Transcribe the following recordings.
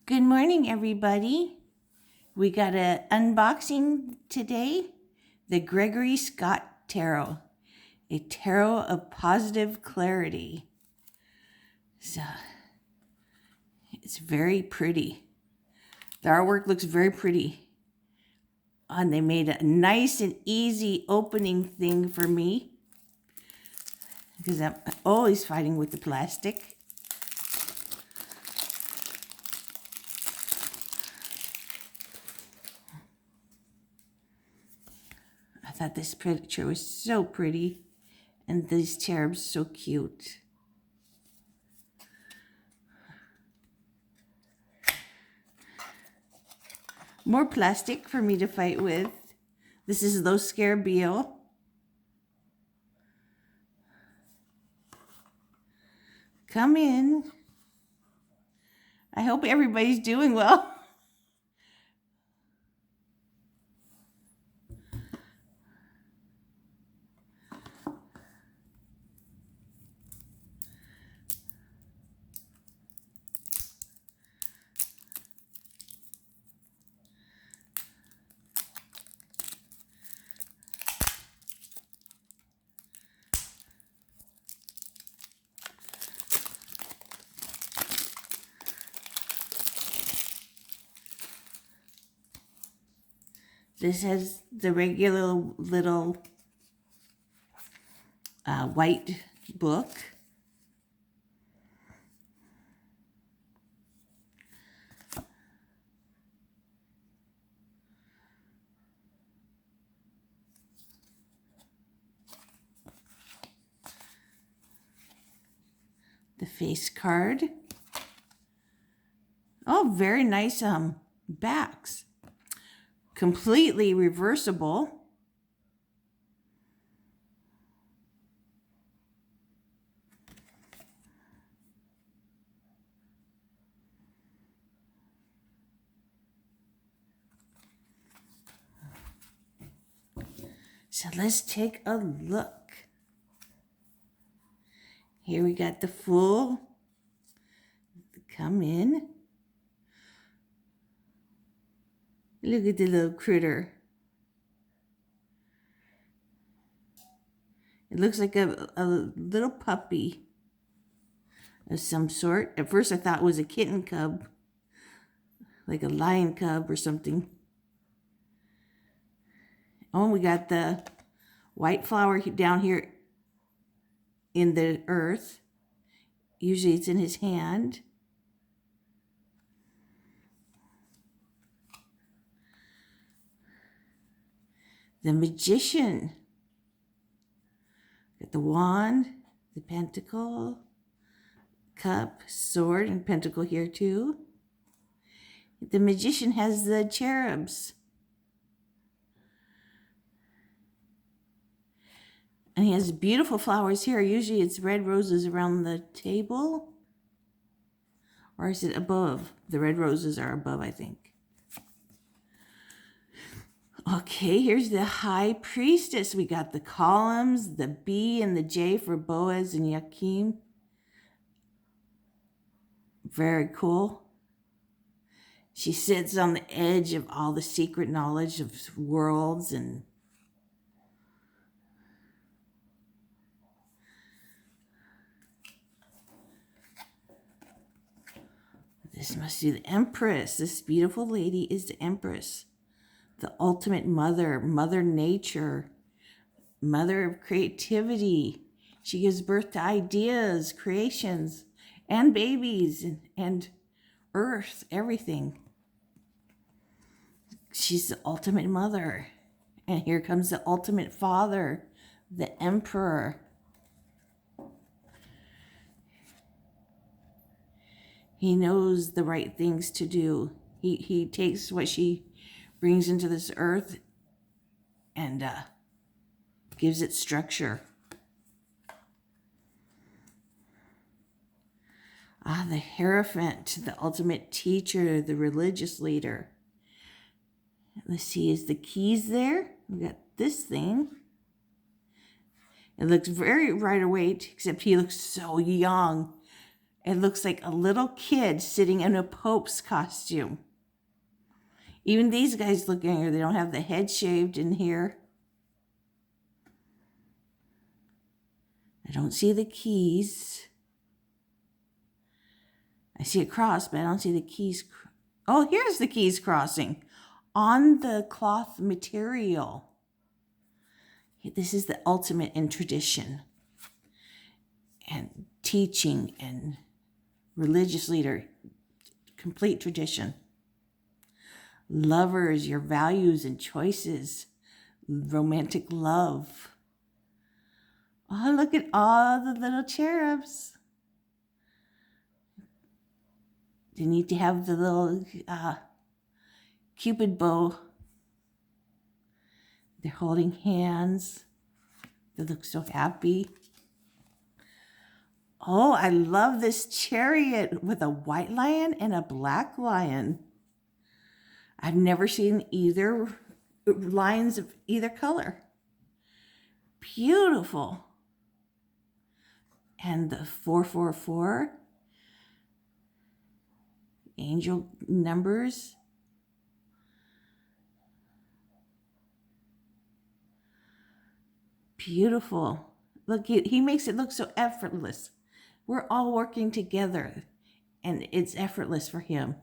Good morning, everybody. We got an unboxing today. The Gregory Scott Tarot, a tarot of positive clarity. So it's very pretty. The artwork looks very pretty. And they made a nice and easy opening thing for me because I'm always fighting with the plastic. I thought this picture was so pretty and these cherubs so cute. More plastic for me to fight with. This is Lo Scarabeo. Come in. I hope everybody's doing well. This has the regular little white book. The face card. Oh, very nice backs. Completely reversible. So let's take a look. Here we got the full. Come in. Look at the little critter. It looks like a little puppy of some sort. At first I thought it was a kitten cub, like a lion cub or something. Oh, we got the white flower down here in the earth. Usually it's in his hand. The Magician. Got the wand, the pentacle, cup, sword, and pentacle here too. The Magician has the cherubs. And he has beautiful flowers here. Usually it's red roses around the table. Or is it above? The red roses are above, I think. Okay, here's the High Priestess. We got the columns, the B and the J for Boaz and Yakim. Very cool. She sits on the edge of all the secret knowledge of worlds and this must be the Empress. This beautiful lady is the Empress. The ultimate mother, Mother Nature, mother of creativity. She gives birth to ideas, creations, and babies, and earth, everything. She's the ultimate mother. And here comes the ultimate father, the Emperor. He knows the right things to do. He takes what she brings into this earth and gives it structure. The Hierophant, the ultimate teacher, the religious leader. Let's see, is the keys there? We got this thing. It looks very Rider-Waite, except he looks so young. It looks like a little kid sitting in a Pope's costume. Even these guys looking here, they don't have the head shaved in here. I don't see the keys. I see a cross, but I don't see the keys. Oh, here's the keys crossing on the cloth material. This is the ultimate in tradition and teaching and religious leader, complete tradition. Lovers, your values and choices, romantic love. Oh, look at all the little cherubs. They need to have the little Cupid bow. They're holding hands. They look so happy. Oh, I love this chariot with a white lion and a black lion. I've never seen either lions of either color. Beautiful. And the 444 angel numbers. Beautiful. Look, he makes it look so effortless. We're all working together, and it's effortless for him.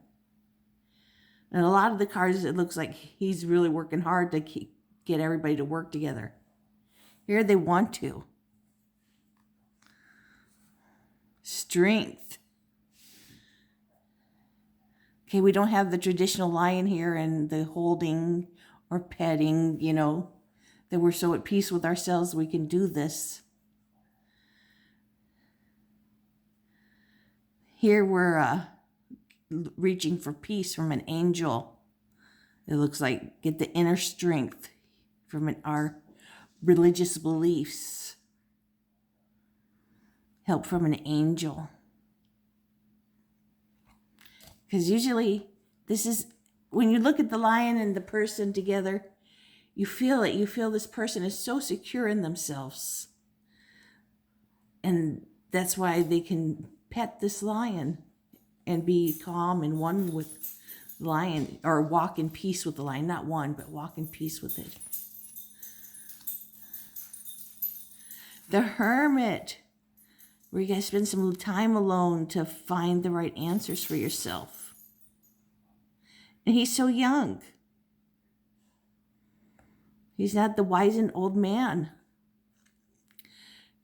And a lot of the cards, it looks like he's really working hard to get everybody to work together. Here they want to. Strength. Okay, we don't have the traditional lion here and the holding or petting, that we're so at peace with ourselves we can do this. Here we're reaching for peace from an angel. It looks like get the inner strength from our religious beliefs. Help from an angel. Because usually this is, when you look at the lion and the person together, you feel it. You feel this person is so secure in themselves. And that's why they can pet this lion and be calm and one with the lion, or walk in peace with the lion. Not one, but walk in peace with it. The Hermit, where you guys spend some time alone to find the right answers for yourself. And he's so young. He's not the wizened old man.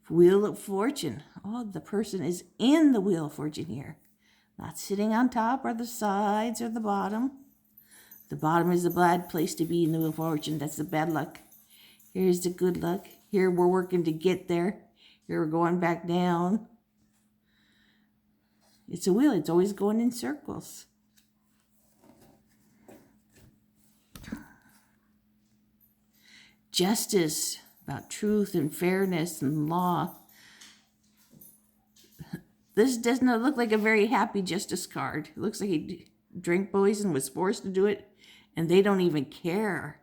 Wheel of Fortune. Oh, the person is in the Wheel of Fortune here. Not sitting on top or the sides or the bottom. The bottom is the bad place to be in the Wheel of Fortune. That's the bad luck. Here's the good luck. Here we're working to get there. Here we're going back down. It's a wheel. It's always going in circles. Justice, about truth and fairness and law. This does not look like a very happy justice card. It looks like he drank poison, was forced to do it, and they don't even care.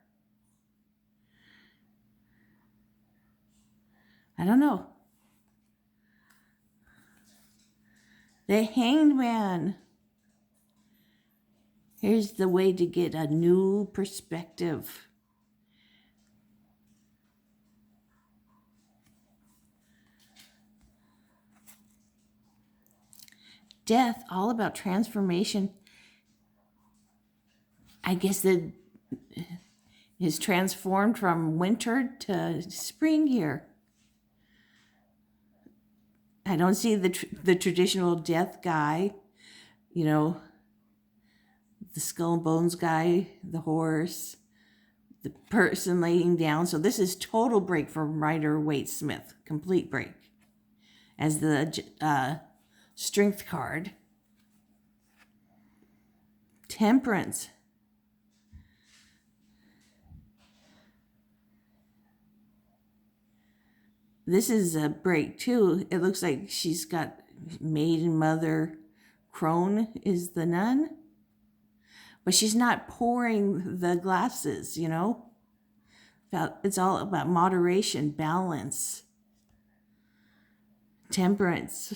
I don't know. The Hanged Man. Here's the way to get a new perspective. Death, all about transformation. I guess that is transformed from winter to spring here. I don't see the traditional death guy, the skull and bones guy, the horse, the person laying down. So this is total break from Rider-Waite-Smith, complete break. As the strength card. Temperance. This is a break too. It looks like she's got maid and mother. Crone is the nun. But she's not pouring the glasses, It's all about moderation, balance, temperance.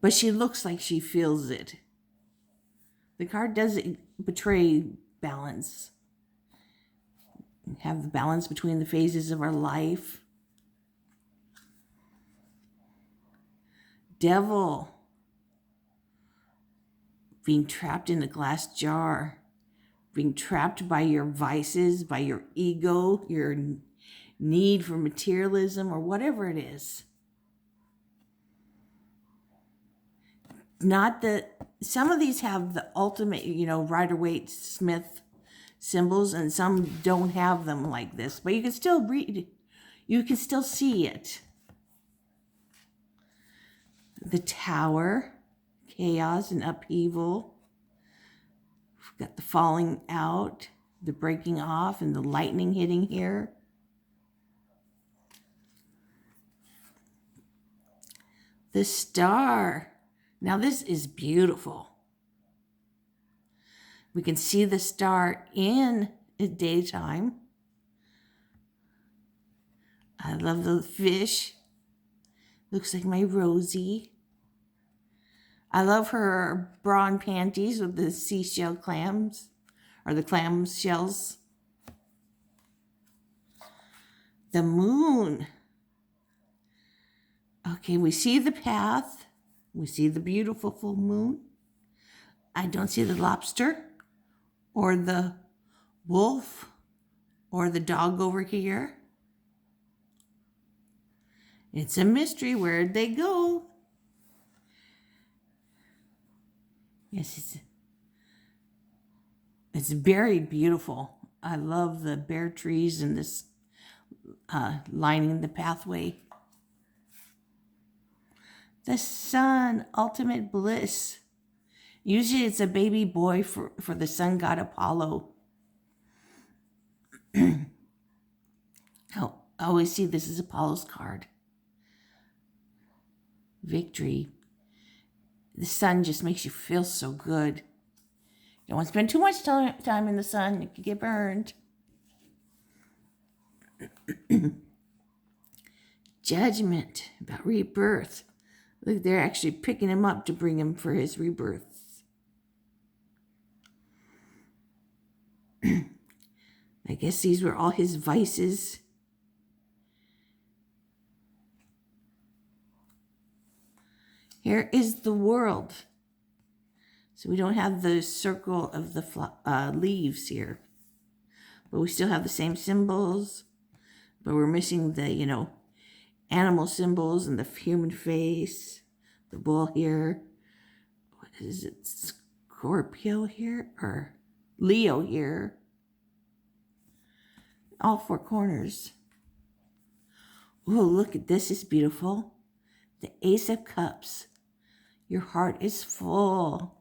but she looks like she feels it. The card doesn't betray balance. Have the balance between the phases of our life. Devil. Being trapped in a glass jar. Being trapped by your vices, by your ego, your need for materialism, or whatever it is. Not that some of these have the ultimate, Rider-Waite Smith symbols, and some don't have them like this, but you can still read, you can still see it. The Tower, chaos and upheaval. We've got the falling out, the breaking off, and the lightning hitting here. The Star. Now this is beautiful. We can see the star in the daytime. I love the fish. Looks like my Rosie. I love her bra and panties with the seashell clams, or the clam shells. The moon. Okay, we see the path. We see the beautiful full moon. I don't see the lobster or the wolf or the dog over here. It's a mystery. Where'd they go? Yes, it's very beautiful. I love the bare trees and this lining the pathway. The sun, ultimate bliss. Usually it's a baby boy for the sun god Apollo. Oh, I always see this as Apollo's card. Victory. The sun just makes you feel so good. You don't want to spend too much time in the sun. You can get burned. Judgment, about rebirth. Look, they're actually picking him up to bring him for his rebirth. I guess these were all his vices. Here is the world. So we don't have the circle of the leaves here. But we still have the same symbols. But we're missing the, animal symbols and the human face. The bull here. What is it? Scorpio here? Or Leo here. All four corners. Oh, look at this. It's beautiful. The Ace of Cups. Your heart is full.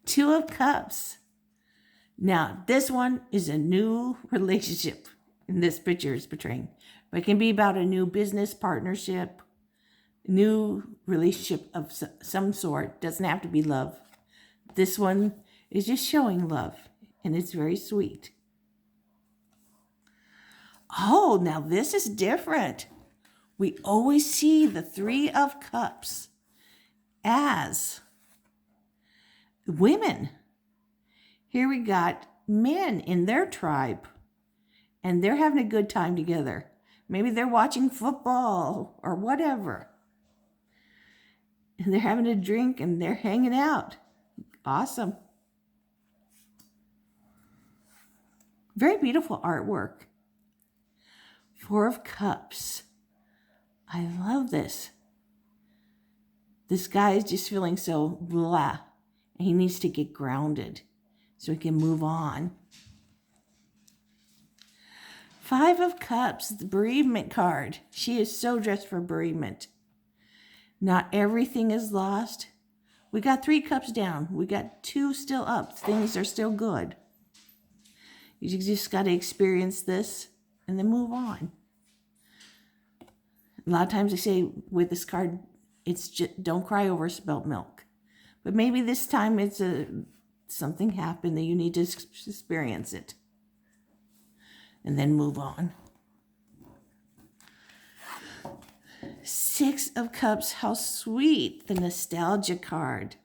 Two of Cups. Now, this one is a new relationship in this picture is portraying. But it can be about a new business partnership, new relationship of some sort. Doesn't have to be love. This one is just showing love, and it's very sweet. Oh, now this is different. We always see the Three of Cups as women. Here we got men in their tribe, and they're having a good time together. Maybe they're watching football or whatever. And they're having a drink and they're hanging out. Awesome. Very beautiful artwork. Four of Cups. I love this. This guy is just feeling so blah, and he needs to get grounded so he can move on. Five of Cups, the bereavement card. She is so dressed for bereavement. Not everything is lost. We got 3 cups down. We got 2 still up. Things are still good. You just got to experience this and then move on. A lot of times I say with this card, it's just don't cry over spilt milk. But maybe this time it's something happened that you need to experience it. And then move on. Six of Cups, how sweet, the nostalgia card.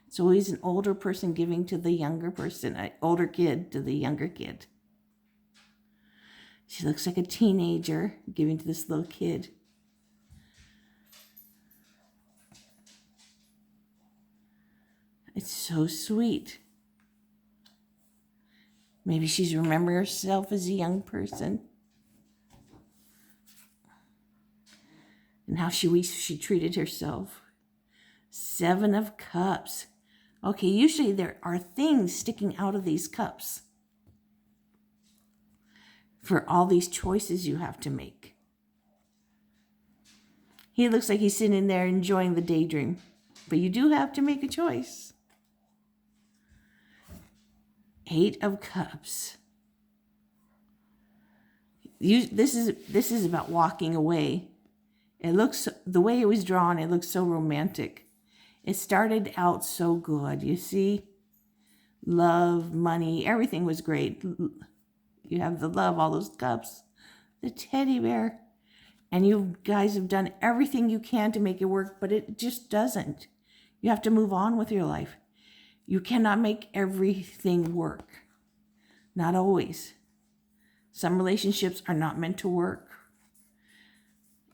It's always an older person giving to the younger person, an older kid to the younger kid. She looks like a teenager giving to this little kid. It's so sweet. Maybe she's remembering herself as a young person and how she treated herself. Seven of Cups. Okay, usually there are things sticking out of these cups for all these choices you have to make. He looks like he's sitting there enjoying the daydream, but you do have to make a choice. Eight of Cups. This is about walking away. It looks, the way it was drawn, it looks so romantic. It started out so good. You see, love, money, everything was great. You have the love, all those cups, the teddy bear, and you guys have done everything you can to make it work, but it just doesn't. You have to move on with your life. You cannot make everything work. Not always. Some relationships are not meant to work.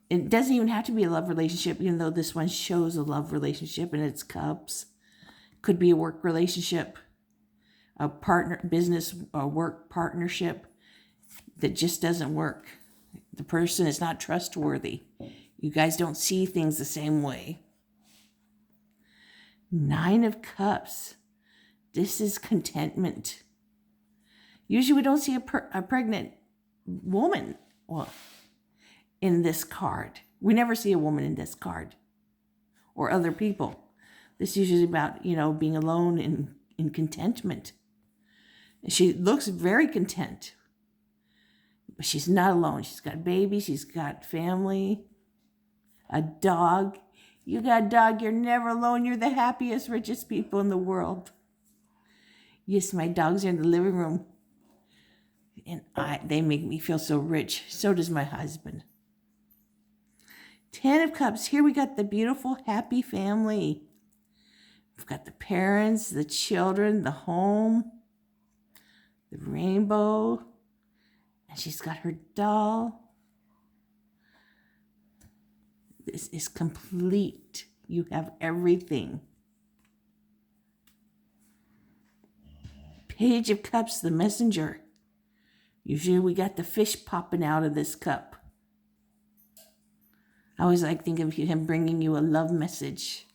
It doesn't even have to be a love relationship, even though this one shows a love relationship and it's cups. Could be a work relationship, a partner, business, a work partnership that just doesn't work. The person is not trustworthy. You guys don't see things the same way. Nine of Cups. This is contentment. Usually we don't see a pregnant woman in this card. We never see a woman in this card or other people. This is usually about, being alone in contentment. She looks very content, but she's not alone. She's got a baby. She's got family, a dog. You got a dog. You're never alone. You're the happiest, richest people in the world. Yes, my dogs are in the living room. And they make me feel so rich. So does my husband. 10 of Cups. Here we got the beautiful, happy family. We've got the parents, the children, the home, the rainbow. And she's got her doll. This is complete. You have everything. Page of Cups, the messenger. Usually we got the fish popping out of this cup. I always like think of him bringing you a love message.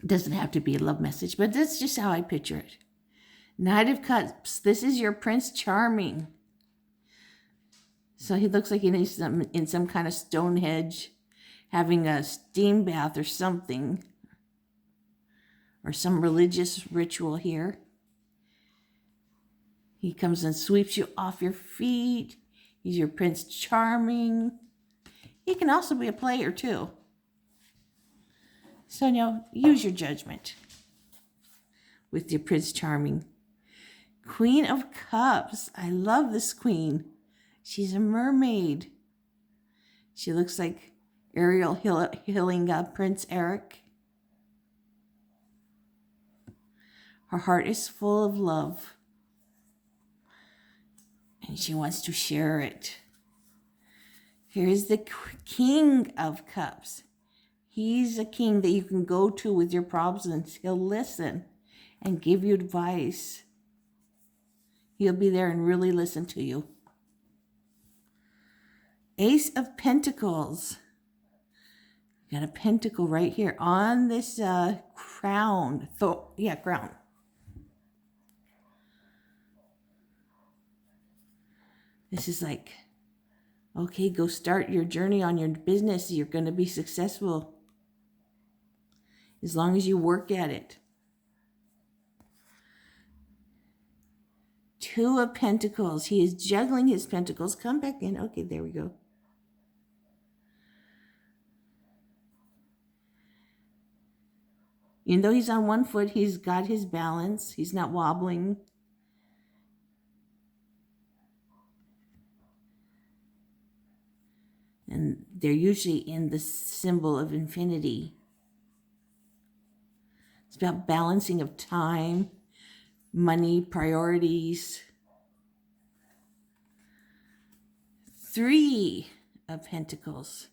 It doesn't have to be a love message, but that's just how I picture it. Knight of Cups. This is your Prince Charming. So he looks like he's in some kind of Stonehenge, having a steam bath or something, or some religious ritual here. He comes and sweeps you off your feet. He's your Prince Charming. He can also be a player too. So, use your judgment with your Prince Charming. Queen of Cups. I love this queen. She's a mermaid. She looks like Ariel healing Prince Eric. Her heart is full of love, and she wants to share it. Here's the King of Cups. He's a king that you can go to with your problems, and he'll listen and give you advice. He'll be there and really listen to you. Ace of Pentacles. You got a pentacle right here on this crown. Crown. This is like, okay, go start your journey on your business. You're going to be successful as long as you work at it. Two of Pentacles. He is juggling his pentacles. Come back in. Okay, there we go. Even though he's on one foot, he's got his balance. He's not wobbling. And they're usually in the symbol of infinity. It's about balancing of time, money, priorities. 3 of Pentacles.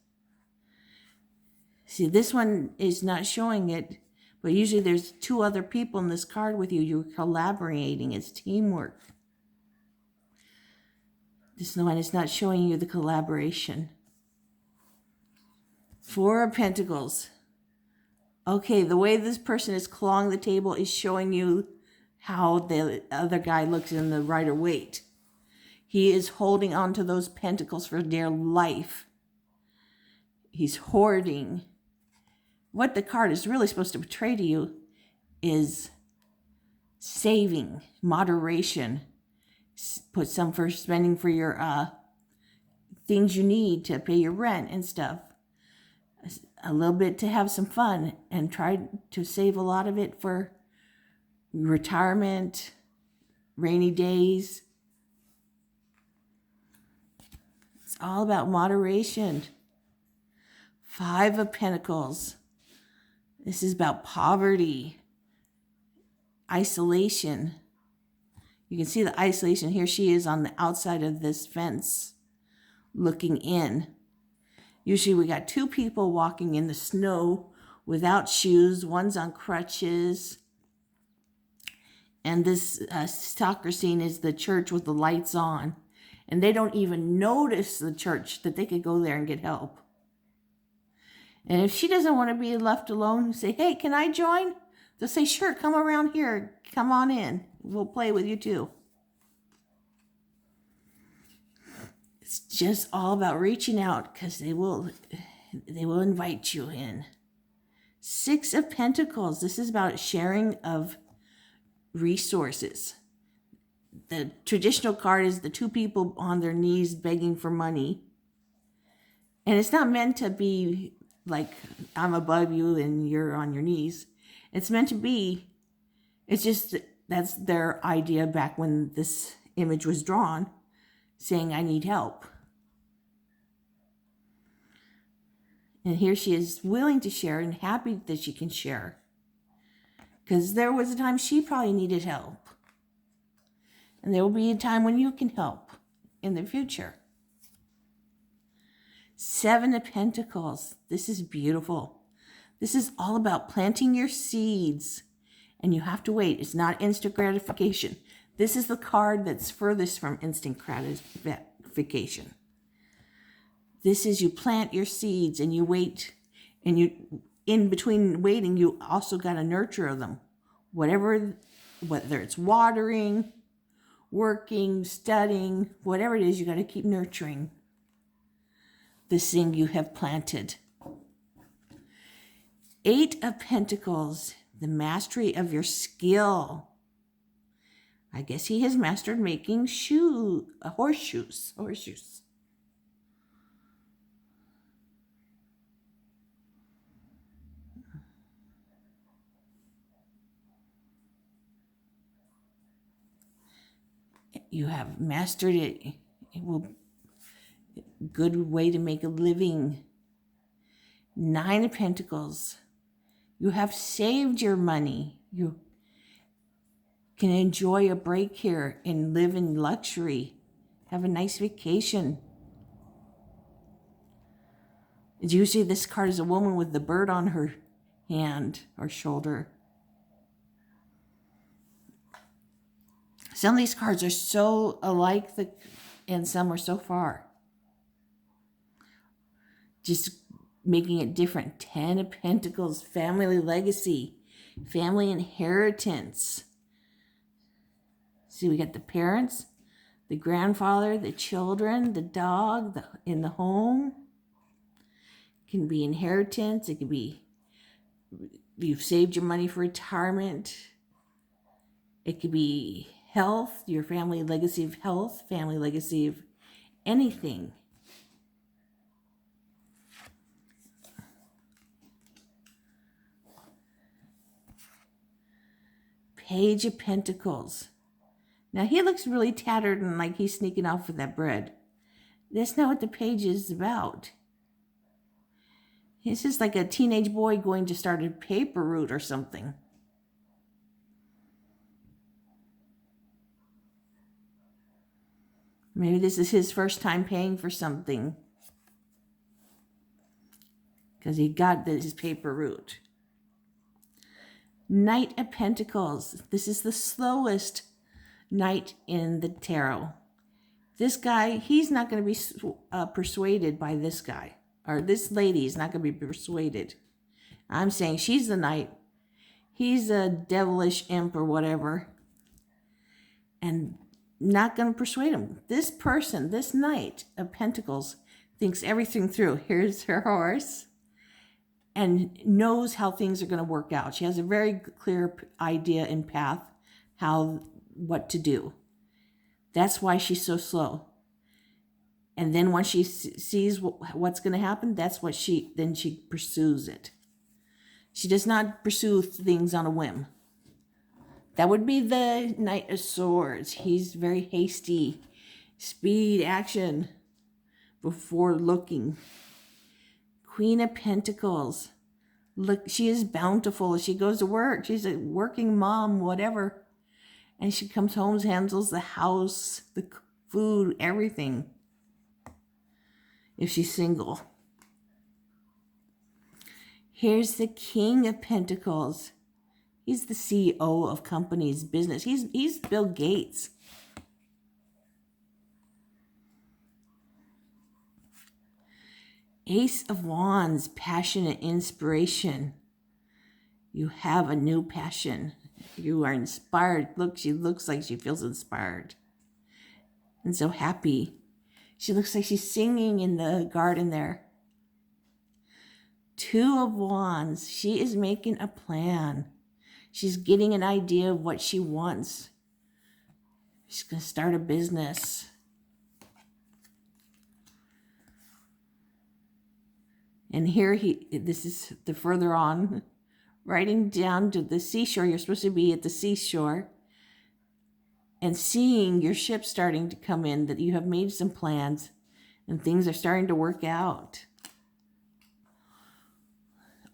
See, this one is not showing it, but usually there's 2 other people in this card with you. You're collaborating. It's teamwork. This one is not showing you the collaboration. 4 of Pentacles. Okay, the way this person is clawing the table is showing you how the other guy looks in the Rider-Waite. He is holding on to those pentacles for dear life. He's hoarding. What the card is really supposed to portray to you is saving, moderation. Put some for spending for your things you need to pay your rent and stuff. A little bit to have some fun, and try to save a lot of it for retirement, rainy days. It's all about moderation. 5 of Pentacles. This is about poverty, isolation. You can see the isolation. Here she is on the outside of this fence looking in. Usually we got 2 people walking in the snow without shoes. One's on crutches. And this soccer scene is the church with the lights on. And they don't even notice the church, that they could go there and get help. And if she doesn't want to be left alone, say, hey, can I join? They'll say, sure, come around here. Come on in. We'll play with you too. It's just all about reaching out, because they will invite you in. 6 of Pentacles. This is about sharing of resources. The traditional card is the 2 people on their knees begging for money. And it's not meant to be like I'm above you and you're on your knees. It's meant to be, it's just that's their idea back when this image was drawn, saying I need help. And here she is willing to share and happy that she can share. Because there was a time she probably needed help. And there will be a time when you can help in the future. 7 of Pentacles. This is beautiful. This is all about planting your seeds. And you have to wait. It's not instant gratification. This is the card that's furthest from instant gratification. This is you plant your seeds and you wait. And you, in between waiting, you also got to nurture them. Whether it's watering, working, studying, whatever it is, you got to keep nurturing this thing you have planted. 8 of Pentacles, the mastery of your skill. I guess he has mastered making horseshoes. You have mastered it. It will be a good way to make a living. 9 of Pentacles. You have saved your money. You can enjoy a break here and live in luxury. Have a nice vacation. Usually this card is a woman with the bird on her hand or shoulder. Some of these cards are so alike and some are so far. Just making it different. 10 of Pentacles, family legacy, family inheritance. See, we got the parents, the grandfather, the children, the dog, in the home. It can be inheritance. It could be you've saved your money for retirement. It could be health, your family legacy of health, family legacy of anything. Page of Pentacles. Now he looks really tattered and like he's sneaking off with that bread. That's not what the page is about. This is like a teenage boy going to start a paper route or something. Maybe this is his first time paying for something, because he got his paper route. Knight of Pentacles. This is the slowest knight in the tarot. This guy, he's not going to be persuaded by this guy. Or this lady is not going to be persuaded. I'm saying she's the knight. He's a devilish imp or whatever. And not going to persuade him. This person, this Knight of Pentacles, thinks everything through. Here's her horse. And knows how things are going to work out. She has a very clear idea and path what to do. That's why she's so slow. And then once she sees what's going to happen, that's what she pursues it. She does not pursue things on a whim. That would be the Knight of Swords. He's very hasty. Speed, action, before looking. Queen of Pentacles. Look, she is bountiful. She goes to work. She's a working mom, whatever. And she comes home, handles the house, the food, everything. If she's single. Here's the King of Pentacles. He's the CEO of companies, business. He's Bill Gates. Ace of Wands, passion and inspiration. You have a new passion. You are inspired. Look, she looks like she feels inspired and so happy. She looks like she's singing in the garden there. Two of Wands. She is making a plan. She's getting an idea of what she wants. She's going to start a business. And here this is the further on, riding down to the seashore. You're supposed to be at the seashore and seeing your ship starting to come in, that you have made some plans and things are starting to work out.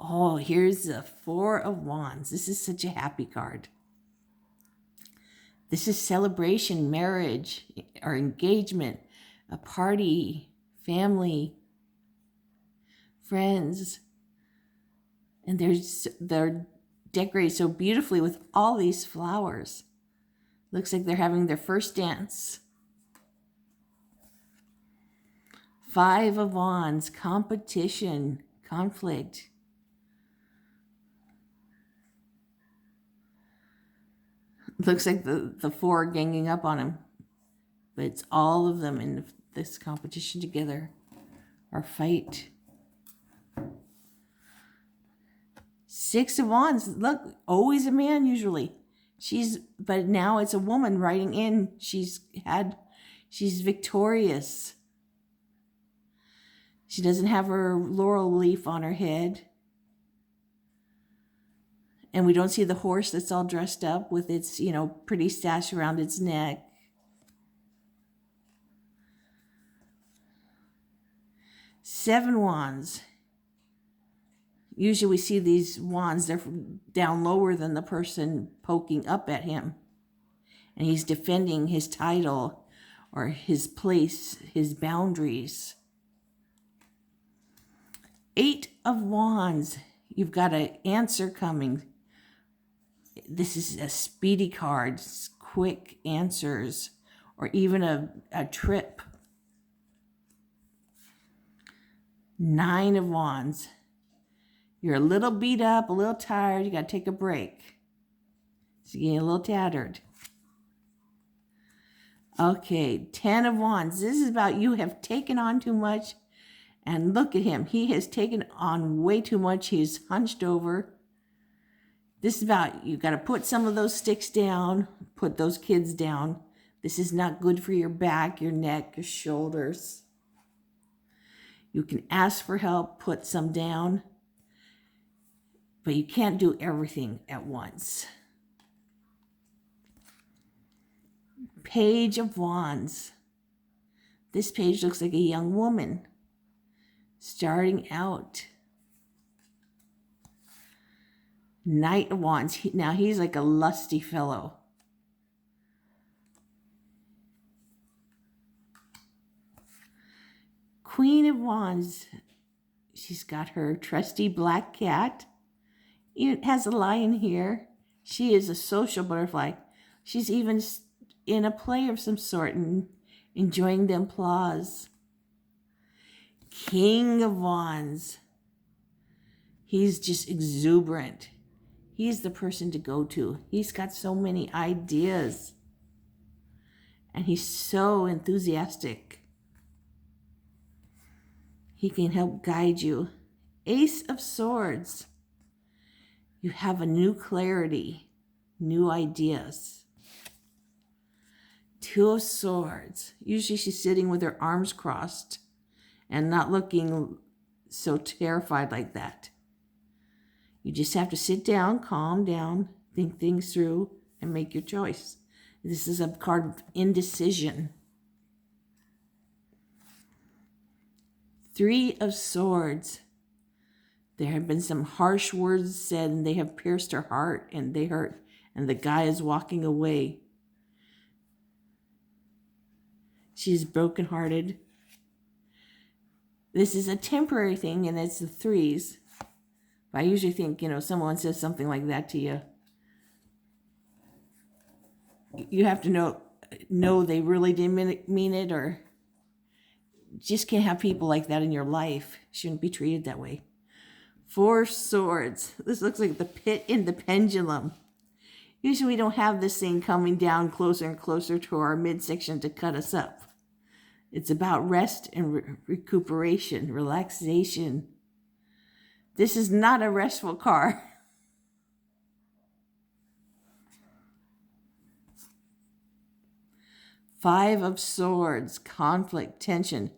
Oh, here's the Four of Wands. This is such a happy card. This is celebration, marriage, or engagement, a party, family, friends. And they're decorated so beautifully with all these flowers. Looks like they're having their first dance. Five of Wands, competition, conflict. Looks like the four are ganging up on him. But it's all of them in this competition together. Or fight. Six of Wands. Look, always a man usually. But now it's a woman writing in. She's victorious. She doesn't have her laurel leaf on her head. And we don't see the horse that's all dressed up with its, pretty sash around its neck. Seven Wands. Usually we see these wands, they're down lower than the person poking up at him. And he's defending his title or his place, his boundaries. Eight of Wands. You've got an answer coming. This is a speedy card, quick answers, or even a trip. Nine of Wands. You're a little beat up, a little tired. You got to take a break. So you're getting a little tattered. Okay, 10 of Wands. This is about you have taken on too much. And look at him. He has taken on way too much. He's hunched over. This is about you got to put some of those sticks down. Put those kids down. This is not good for your back, your neck, your shoulders. You can ask for help. Put some down. But you can't do everything at once. Page of Wands. This page looks like a young woman starting out. Knight of Wands. Now he's like a lusty fellow. Queen of Wands. She's got her trusty black cat. It has a lion here. She is a social butterfly. She's even in a play of some sort and enjoying the applause. King of Wands. He's just exuberant. He's the person to go to. He's got so many ideas. And he's so enthusiastic. He can help guide you. Ace of Swords. You have a new clarity, new ideas. Two of Swords. Usually she's sitting with her arms crossed and not looking so terrified like that. You just have to sit down, calm down, think things through, and make your choice. This is a card of indecision. Three of Swords. There have been some harsh words said, and they have pierced her heart, and they hurt, and the guy is walking away. She's brokenhearted. This is a temporary thing, and it's the threes. I usually think, someone says something like that to you, you have to know they really didn't mean it, or just can't have people like that in your life. Shouldn't be treated that way. Four of Swords. This looks like the pit in the pendulum. Usually we don't have this thing coming down closer and closer to our midsection to cut us up. It's about rest and recuperation, relaxation. This is not a restful card. Five of Swords, conflict, tension.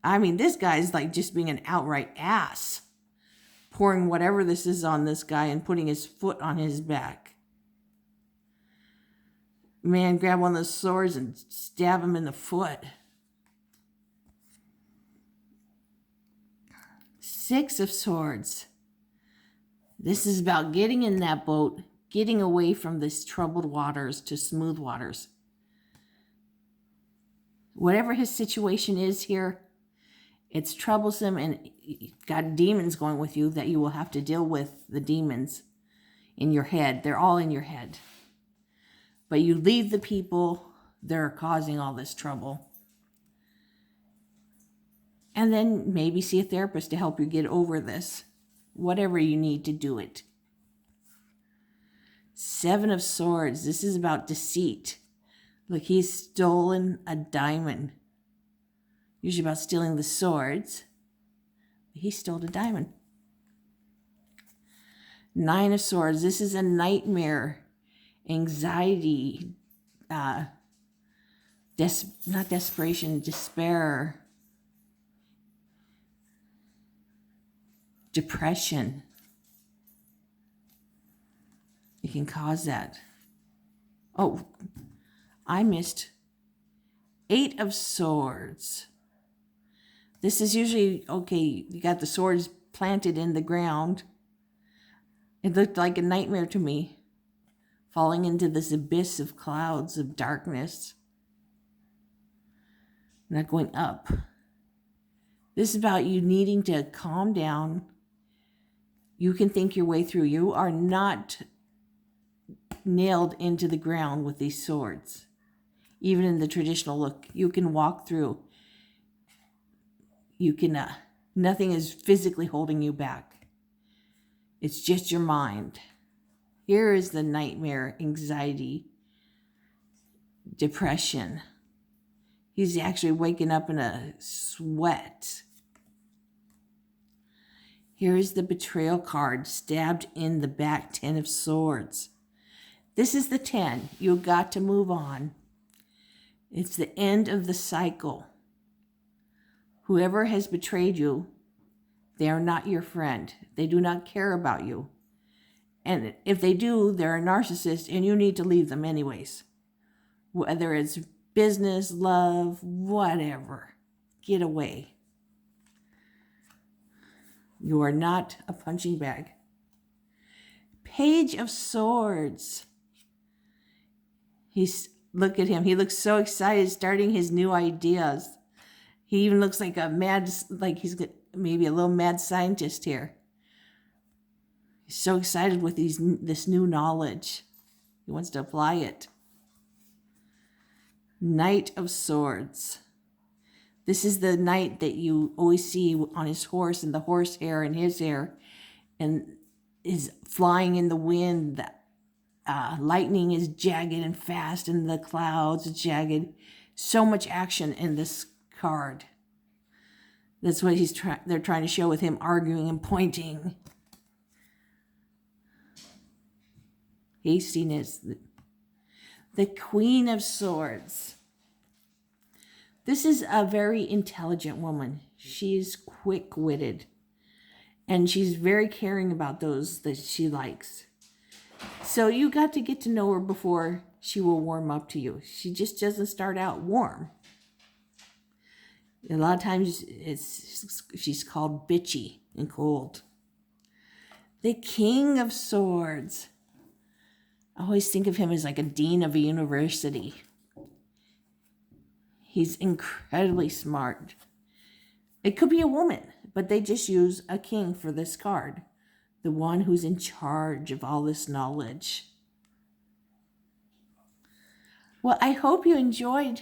I mean, this guy's like just being an outright ass, pouring whatever this is on this guy and putting his foot on his back. Man, grab one of those swords and stab him in the foot. Six of Swords. This is about getting in that boat, getting away from this troubled waters to smooth waters. Whatever his situation is here, it's troublesome, and you've got demons going with you that you will have to deal with. The demons in your head. They're all in your head. But you leave the people that are causing all this trouble. And then maybe see a therapist to help you get over this. Whatever you need to do it. Seven of Swords. This is about deceit. Look, he's stolen a diamond. Usually about stealing the swords. He stole a diamond. Nine of Swords. This is a nightmare. Anxiety. Not desperation. Despair. Depression. It can cause that. Oh, I missed. Eight of Swords. This is usually, okay, you got the swords planted in the ground. It looked like a nightmare to me. Falling into this abyss of clouds of darkness. Not going up. This is about you needing to calm down. You can think your way through. You are not nailed into the ground with these swords. Even in the traditional look, you can walk through. You can, nothing is physically holding you back. It's just your mind. Here is the nightmare, anxiety, depression. He's actually waking up in a sweat. Here is the betrayal card, stabbed in the back, 10 of Swords. This is the 10. You've got to move on. It's the end of the cycle. Whoever has betrayed you, they are not your friend. They do not care about you. And if they do, they're a narcissist, and you need to leave them anyways. Whether it's business, love, whatever. Get away. You are not a punching bag. Page of Swords. Look at him. He looks so excited starting his new ideas. He even looks like like he's maybe a little mad scientist here. He's so excited with this new knowledge. He wants to apply it. Knight of Swords. This is the knight that you always see on his horse, and the horse hair and his hair, and is flying in the wind. Lightning is jagged and fast, and the clouds are jagged. So much action in this card. That's what they're trying to show with him arguing and pointing. Hastiness. The Queen of Swords. This is a very intelligent woman. She's quick-witted, and she's very caring about those that she likes. So you got to get to know her before she will warm up to you. She just doesn't start out warm. A lot of times she's called bitchy and cold. The King of Swords. I always think of him as like a dean of a university. He's incredibly smart. It could be a woman, but they just use a king for this card. The one who's in charge of all this knowledge. Well, I hope you enjoyed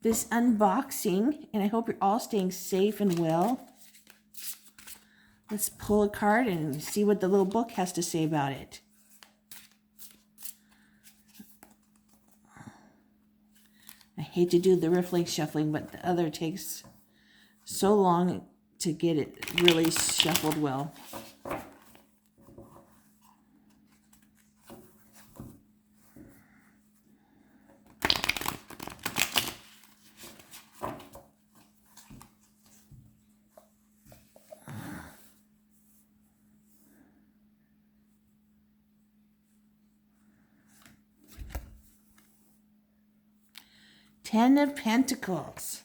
this unboxing, and I hope you're all staying safe and well. Let's pull a card and see what the little book has to say about it. I hate to do the riffling shuffling, but the other takes so long to get it really shuffled well. Ten of Pentacles.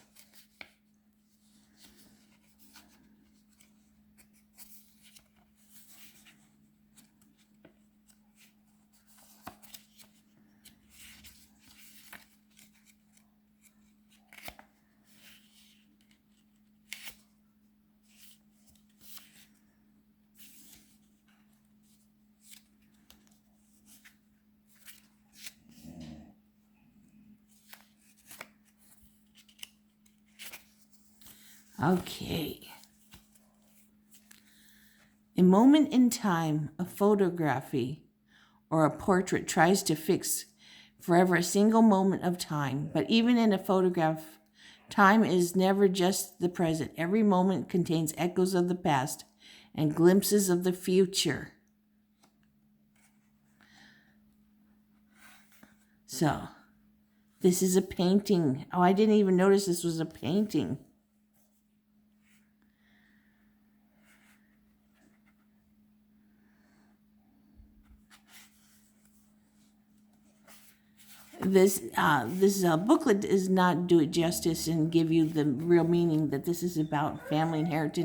Okay. A moment in time, a photography or a portrait tries to fix forever a single moment of time. But even in a photograph, time is never just the present. Every moment contains echoes of the past and glimpses of the future. So, this is a painting. Oh, I didn't even notice this was a painting. This booklet does not do it justice and give you the real meaning that this is about family inheritance.